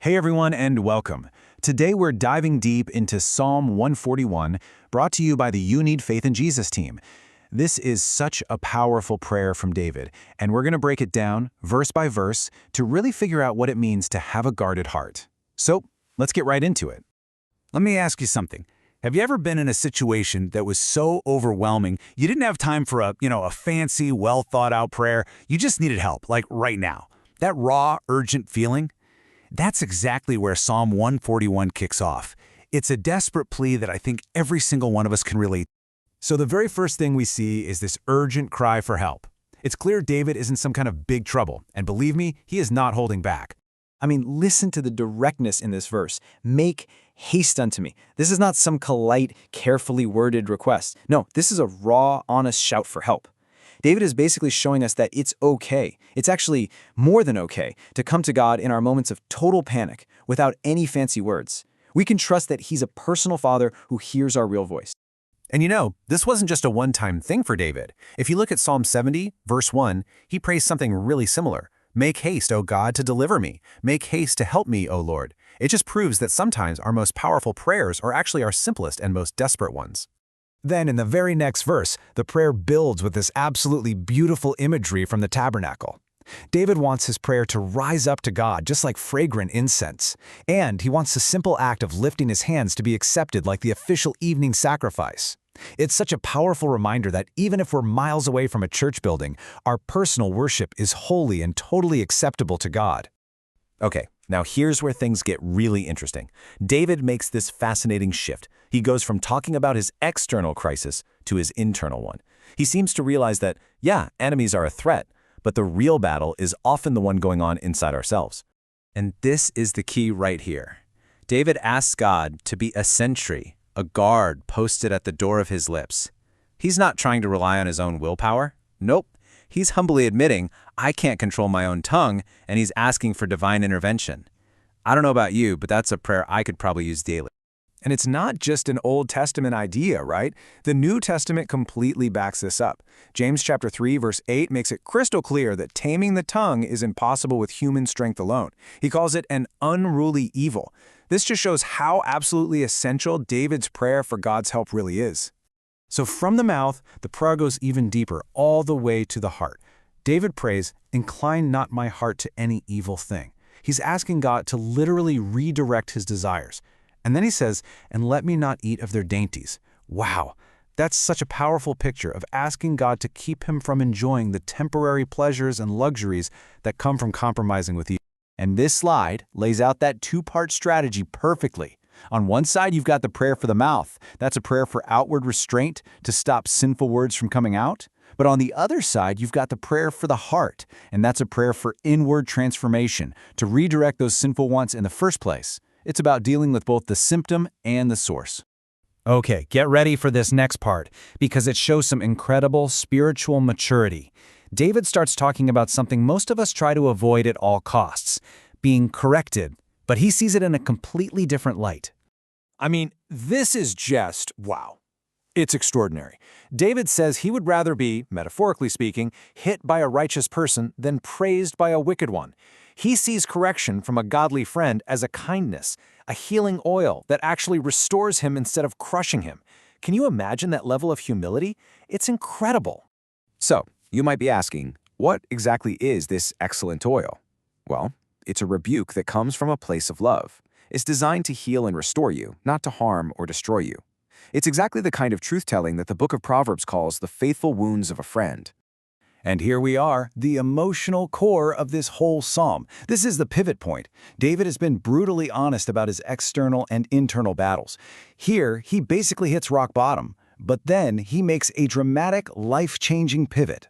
Hey everyone and welcome. Today we're diving deep into Psalm 141, brought to you by the You Need Faith in Jesus team. This is such a powerful prayer from David, and we're going to break it down verse by verse to really figure out what it means to have a guarded heart. So, let's get right into it. Let me ask you something. Have you ever been in a situation that was so overwhelming, you didn't have time for a fancy, well-thought-out prayer, you just needed help, like right now? That raw, urgent feeling? That's exactly where Psalm 141 kicks off. It's a desperate plea that I think every single one of us can relate. So the very first thing we see is this urgent cry for help. It's clear David is in some kind of big trouble, and believe me, he is not holding back. Listen to the directness in this verse. Make haste unto me. This is not some polite, carefully worded request. No, this is a raw, honest shout for help. David is basically showing us that it's okay. It's actually more than okay to come to God in our moments of total panic without any fancy words. We can trust that He's a personal Father who hears our real voice. And this wasn't just a one-time thing for David. If you look at Psalm 70, verse 1, he prays something really similar. Make haste, O God, to deliver me. Make haste to help me, O Lord. It just proves that sometimes our most powerful prayers are actually our simplest and most desperate ones. Then in the very next verse, the prayer builds with this absolutely beautiful imagery from the tabernacle. David wants his prayer to rise up to God just like fragrant incense, and he wants the simple act of lifting his hands to be accepted like the official evening sacrifice. It's such a powerful reminder that even if we're miles away from a church building, our personal worship is holy and totally acceptable to God. Okay, now here's where things get really interesting. David makes this fascinating shift. He goes from talking about his external crisis to his internal one. He seems to realize that, yeah, enemies are a threat, but the real battle is often the one going on inside ourselves. And this is the key right here. David asks God to be a sentry, a guard posted at the door of his lips. He's not trying to rely on his own willpower. Nope. He's humbly admitting, I can't control my own tongue, and he's asking for divine intervention. I don't know about you, but that's a prayer I could probably use daily. And it's not just an Old Testament idea, right? The New Testament completely backs this up. James chapter 3, verse 8 makes it crystal clear that taming the tongue is impossible with human strength alone. He calls it an unruly evil. This just shows how absolutely essential David's prayer for God's help really is. So from the mouth, the prayer goes even deeper, all the way to the heart. David prays, incline not my heart to any evil thing. He's asking God to literally redirect his desires. And then he says, and let me not eat of their dainties. Wow, that's such a powerful picture of asking God to keep him from enjoying the temporary pleasures and luxuries that come from compromising with you. And this slide lays out that two-part strategy perfectly. On one side, you've got the prayer for the mouth. That's a prayer for outward restraint to stop sinful words from coming out. But on the other side, you've got the prayer for the heart, and that's a prayer for inward transformation, to redirect those sinful wants in the first place. It's about dealing with both the symptom and the source. Okay, get ready for this next part, because it shows some incredible spiritual maturity. David starts talking about something most of us try to avoid at all costs, being corrected, but he sees it in a completely different light. This is just, wow. It's extraordinary. David says he would rather be, metaphorically speaking, hit by a righteous person than praised by a wicked one. He sees correction from a godly friend as a kindness, a healing oil that actually restores him instead of crushing him. Can you imagine that level of humility? It's incredible. So, you might be asking, what exactly is this excellent oil? Well, it's a rebuke that comes from a place of love. It's designed to heal and restore you, not to harm or destroy you. It's exactly the kind of truth-telling that the book of Proverbs calls the faithful wounds of a friend. And here we are, the emotional core of this whole psalm. This is the pivot point. David has been brutally honest about his external and internal battles. Here, he basically hits rock bottom, but then he makes a dramatic, life-changing pivot.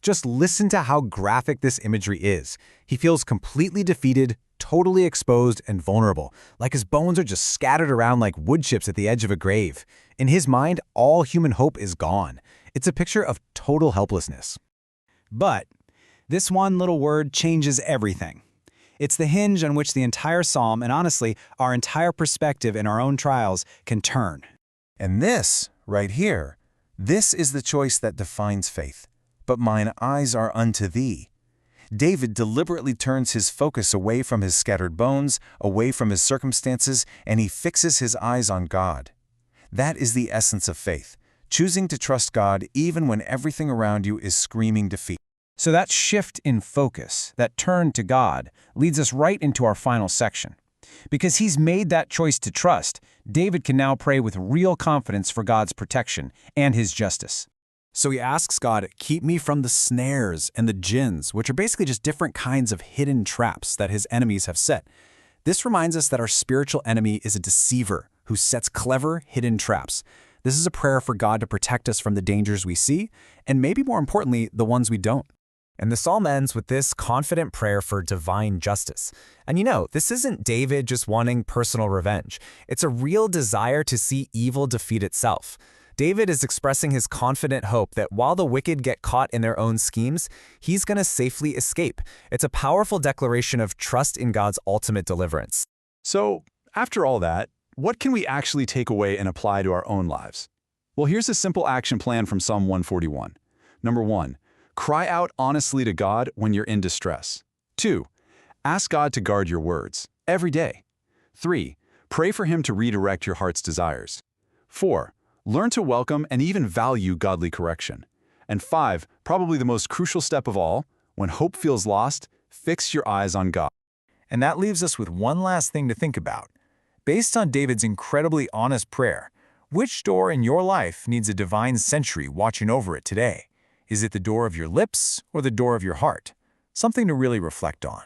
Just listen to how graphic this imagery is. He feels completely defeated, totally exposed and vulnerable, like his bones are just scattered around like wood chips at the edge of a grave. In his mind, all human hope is gone. It's a picture of total helplessness. But this one little word changes everything. It's the hinge on which the entire psalm, and honestly, our entire perspective in our own trials, can turn. And this, right here, this is the choice that defines faith. But mine eyes are unto thee. David deliberately turns his focus away from his scattered bones, away from his circumstances, and he fixes his eyes on God. That is the essence of faith, choosing to trust God even when everything around you is screaming defeat. So that shift in focus, that turn to God, leads us right into our final section. Because he's made that choice to trust, David can now pray with real confidence for God's protection and his justice. So he asks God, keep me from the snares and the jinns, which are basically just different kinds of hidden traps that his enemies have set. This reminds us that our spiritual enemy is a deceiver who sets clever, hidden traps. This is a prayer for God to protect us from the dangers we see, and maybe more importantly, the ones we don't. And the psalm ends with this confident prayer for divine justice. And this isn't David just wanting personal revenge. It's a real desire to see evil defeat itself. David is expressing his confident hope that while the wicked get caught in their own schemes, he's going to safely escape. It's a powerful declaration of trust in God's ultimate deliverance. So, after all that, what can we actually take away and apply to our own lives? Well, here's a simple action plan from Psalm 141. Number 1, cry out honestly to God when you're in distress. 2, ask God to guard your words every day. 3, pray for Him to redirect your heart's desires. 4, learn to welcome and even value godly correction. And 5, probably the most crucial step of all, when hope feels lost, fix your eyes on God. And that leaves us with one last thing to think about. Based on David's incredibly honest prayer, which door in your life needs a divine sentry watching over it today? Is it the door of your lips or the door of your heart? Something to really reflect on.